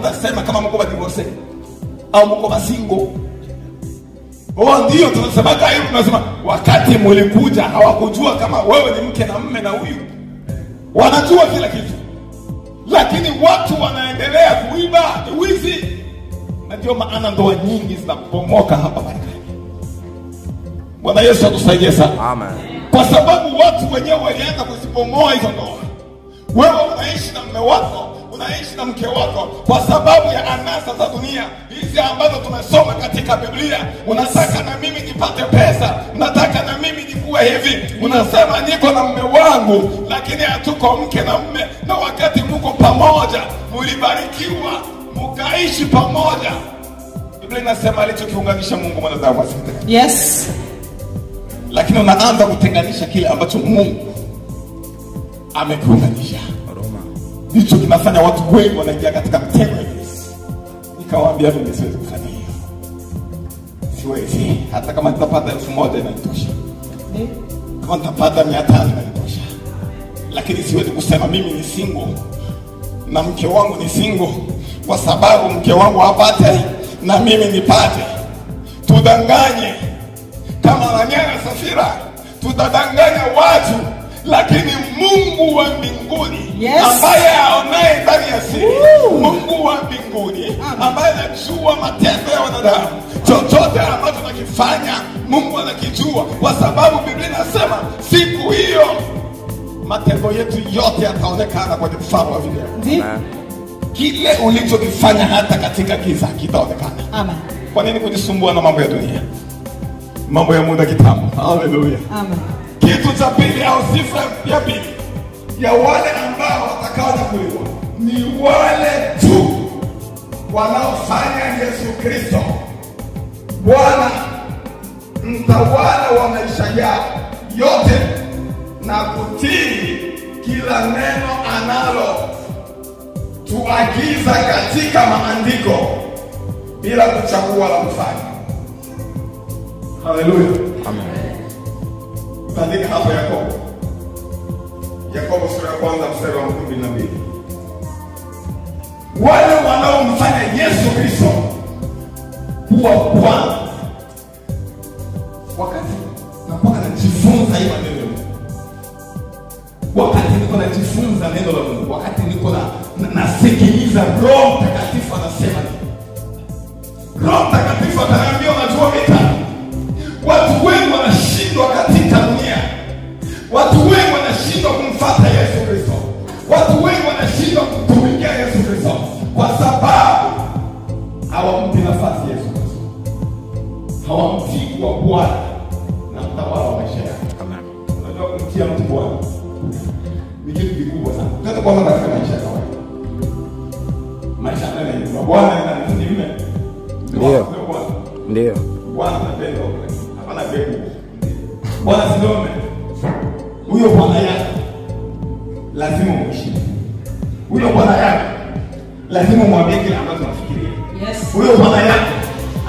mtasema kama mko divorce au mko single. Ndio tunasema hiyo, tunasema wakati mlikuja hawakujua kama wewe ni mke na mume na huyu. Wanajua kila kitu. Lakini watu wanaendelea kuiba, ni wizi. Na ndio maana ndoa nyingi zinapomoka hapa Marekani. Bwana Yesu atusaidie sana. Amen. Kwa sababu watu wenyewe walianza kuzipomoa hizo ndoa. Wewe unaishi na mume wako, unaishi na mke wako kwa sababu ya anasa za dunia hizi ambazo tumesoma katika Biblia. Unataka na mimi nipate pesa, unataka na mimi nikuwe hivi. Unasema niko na mume wangu lakini hatuko mke na mume, na wakati mko pamoja mlibarikiwa mkaishi pamoja. Biblia inasema alichokiunganisha Mungu mwanadamu asitenganishe. Yes. Lakini unaanza kutenganisha kile ambacho Mungu amekiunganisha. Hicho kinafanya watu wengi wanaingia katika mtego hivi. Nikawaambia mimi siwezi kufanya hiyo. Siwezi. Hata kama nitapata 1000 inanitosha. Kama nitapata 500 inanitosha. Lakini siwezi kusema mimi ni single na mke wangu ni single kwa sababu mke wangu apate na mimi nipate. Tudanganye kama Wanyana Safira, tutadanganya watu, lakini Mungu wa mbinguni, yes, ambaye aonaye ndani ya siri, Mungu wa mbinguni ambaye anajua matendo ya wanadamu, chochote ambacho tunakifanya Mungu anakijua, kwa sababu Biblia inasema siku hiyo matendo yetu yote yataonekana kwenye mfano wa video. Kile ulichokifanya hata katika giza kitaonekana. Amen. Kwa nini kujisumbua na mambo ya dunia? Mambo ya muda kitambo. Hallelujah. Amen. Kitu cha pili au sifa ya pili ya wale ambao watakaonyakuliwa ni wale tu wanaofanya Yesu Kristo Bwana mtawala wa maisha yao yote na kutii kila neno analo tuagiza katika maandiko bila kuchagua la kufanya. Hallelujah. Amen. Tandika hapo Yakobo sura ya 1 mstari wa 12. Wale wanaomfanya Yesu Kristo kuwa Bwana. Wakati napoka najifunza hii maneno, wakati niko najifunza neno la Mungu, wakati niko nasikiliza Roho Mtakatifu anasema nini, Roho Mtakatifu ataniambia unajua vita. Watu wengi wanashindwa katika dunia. Watu wengi wanashindwa kumfuata Yesu Kristo. Watu wengi wanashindwa kumtumikia Yesu Kristo kwa sababu hawampi nafasi Yesu Kristo. Hawamtii kwa Bwana na mtawala wa maisha yao. Amen. Unajua kumtia mtu Bwana ni kitu kikubwa sana. Tunataka kuona katika maisha ya kawaida. Maisha ya Bwana ni nini? Ndio. Ndio. Bwana anapenda wewe. Hapana pepo. Bwana sidome. Huyo Bwana yako lazima umheshimu. Huyo Bwana yako lazima umwambie kile ambacho unafikiria. Yes. Huyo Bwana yako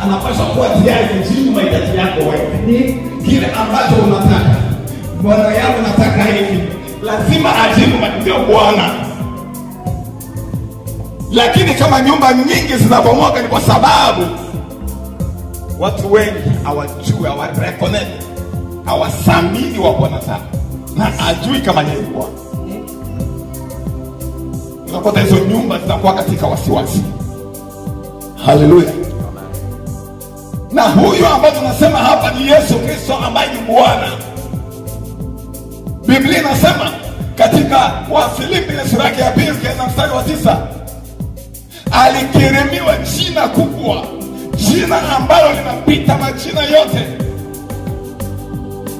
anapaswa kuwa tayari kujibu mahitaji yako wewe. Kile ambacho unataka. Bwana yangu nataka hivi. Lazima ajibu mahitaji ya Bwana. Lakini kama nyumba nyingi zinabomoka ni kwa sababu watu wengi hawajui, hawareconnect, hawasamini wa Bwana sana na ajui kama yeye ni Bwana. Unakuta hizo nyumba zinakuwa katika wasiwasi. Hallelujah. Na huyo ambaye tunasema hapa ni Yesu Kristo ambaye ni Bwana. Biblia inasema katika Wafilipi sura ya 2 na mstari wa 9, alikirimiwa jina kubwa, jina ambalo linapita majina yote.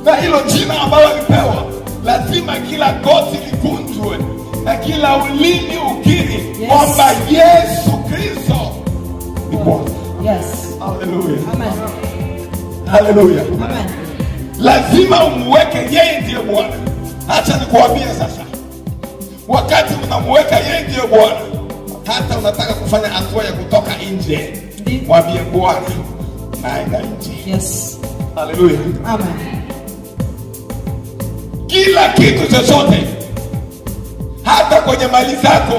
Na hilo jina ambalo alipewa lazima kila goti likunjwe na kila ulimi ukiri kwamba Yesu Kristo ni Bwana. Yes. Hallelujah. Amen. Hallelujah. Amen. Lazima umweke yeye ndiye Bwana. Acha nikuambie sasa, wakati unamweka yeye ndiye Bwana, hata unataka kufanya hatua ya kutoka nje, mwambie Bwana naenda nje. Yes. Hallelujah. Amen. Kila kitu chochote, hata kwenye mali zako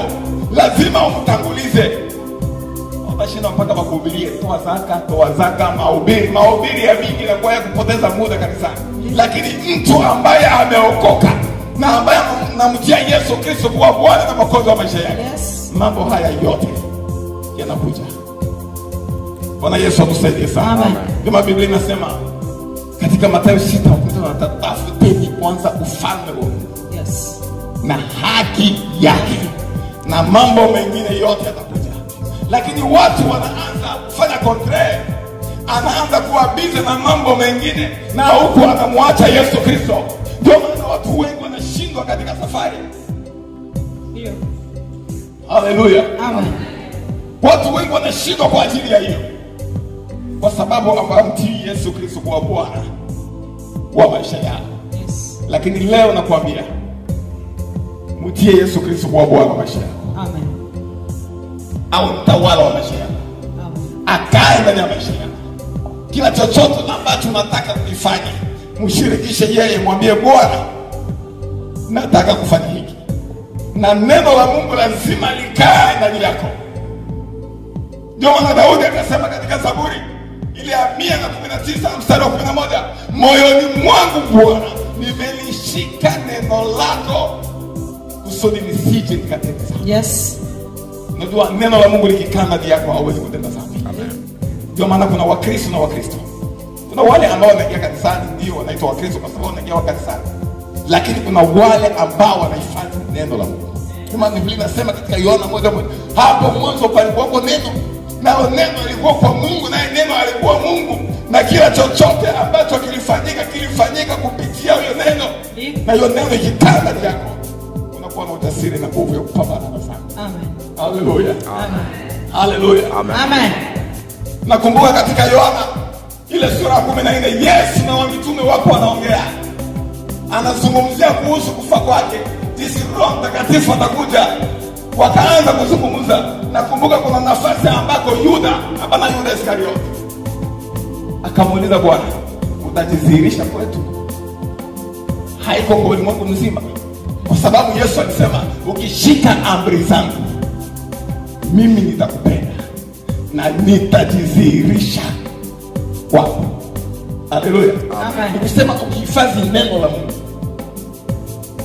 lazima umtangulize. wanashinda mpaka wakuhubirie toa zaka, mahubiri ya mingi na kwa kupoteza muda kanisani. Lakini mtu ambaye ameokoka na ambaye anamjia Yesu Kristo kuwa Bwana na Mwokozi wa maisha yake, mambo haya yote yanakuja. Bwana Yesu akusaidie sana. Kama Biblia inasema katika Mathayo 6, tafuteni kwanza ufalme wa Mungu na haki yake, na mambo mengine yote yatakuja. Lakini watu wanaanza kufanya contraire, anaanza kuwa busy na mambo mengine, na huku anamwacha Yesu Kristo. Ndio maana watu wengi wanashindwa katika safari. Ndio. Haleluya. Amen. Watu wengi wanashindwa kwa ajili ya hiyo, kwa sababu hawamtii Yesu Kristo kuwa Bwana wa maisha yao. Lakini leo nakwambia, mtie Yesu Kristo kuwa Bwana wa maisha yako. Amen. Au mtawala wa maisha yako. Amen. Akae ndani ya maisha yako. Kila chochote ambacho unataka kufanya, mshirikishe yeye, mwambie Bwana, nataka kufanya hiki. Na neno la Mungu lazima likae ndani yako. Ndio maana Daudi akasema katika Zaburi ile ya 119 mstari wa 11, moyoni mwangu Bwana nimelishika neno lako kusudi nisije nikatenda dhambi. Yes. Unajua neno la Mungu likikaa ndani yako hauwezi kutenda dhambi. Amen. Ndio maana kuna Wakristo na Wakristo. Kuna wale ambao wanaingia kanisani ndio wanaitwa Wakristo kwa sababu wanaingia kanisani. Lakini kuna wale ambao wanahifadhi neno la Mungu. Kama Biblia inasema katika Yohana 1:1, hapo mwanzo palikuwa neno, na neno lilikuwa kwa Mungu, na neno alikuwa Mungu, na kila chochote ambacho kilifanyika kupitia hiyo neno. Na hiyo neno ikikaa ndani yako, unakuwa na ujasiri na nguvu ya kupambana na dhambi. Amen. Haleluya. Amen. Haleluya. Amen. Nakumbuka katika Yohana ile sura ya 14, Yesu na mitume wako wanaongea. Anazungumzia kuhusu kufa kwake, jinsi Roho Mtakatifu atakuja. Wakaanza kuzungumza. Nakumbuka kuna nafasi ambako Yuda Iskariote akamuuliza Bwana, utajidhihirisha kwetu? Haiko kwa ulimwengu mzima. Kwa sababu Yesu alisema, ukishika amri zangu mimi nitakupenda na nitajidhihirisha kwako. Haleluya. Amen. Nikisema ukihifadhi neno la Mungu,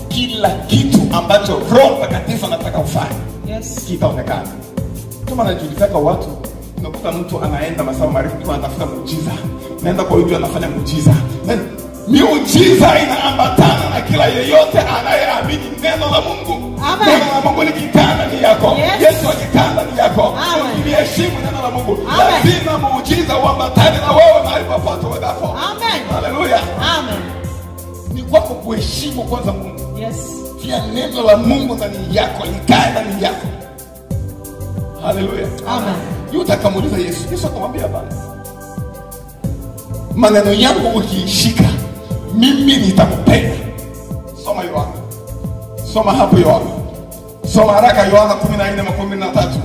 kila kitu ambacho Roho Mtakatifu anataka ufanye, kitaonekana. Kama najulikana watu, unakuta mtu anaenda masaa marefu anatafuta muujiza. Naenda kwa yule anafanya muujiza. Miujiza inaambatana na kila yeyote anayeamini neno la Mungu. Amen. Neno la Mungu likikaa ndani yako, Yesu akikaa ndani yako, ukiheshimu neno la Mungu, lazima muujiza uambatane na wewe mahali popote uendapo. Amen. Haleluya. Amen. Ni kwa kuheshimu kwanza Mungu. Yes. Pia neno la Mungu ndani yako likae ndani yako. Haleluya. Amen. Yuda akamuuliza Yesu. Yesu akamwambia bana, maneno yangu ukiishika mimi nitakupenda. Soma Yohana. Soma hapo Yohana. Soma haraka Yohana 14:13.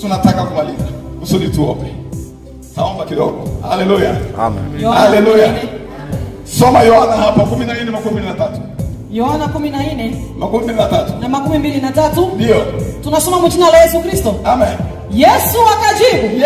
Tunataka kumaliza. Usudi tuombe. Taomba kidogo. Haleluya. Amen. Haleluya. Soma Yohana hapo 14:13. Yohana 14:13 na 23. Ndio. Tunasoma mjina la Yesu Kristo. Amen. Yesu akajibu.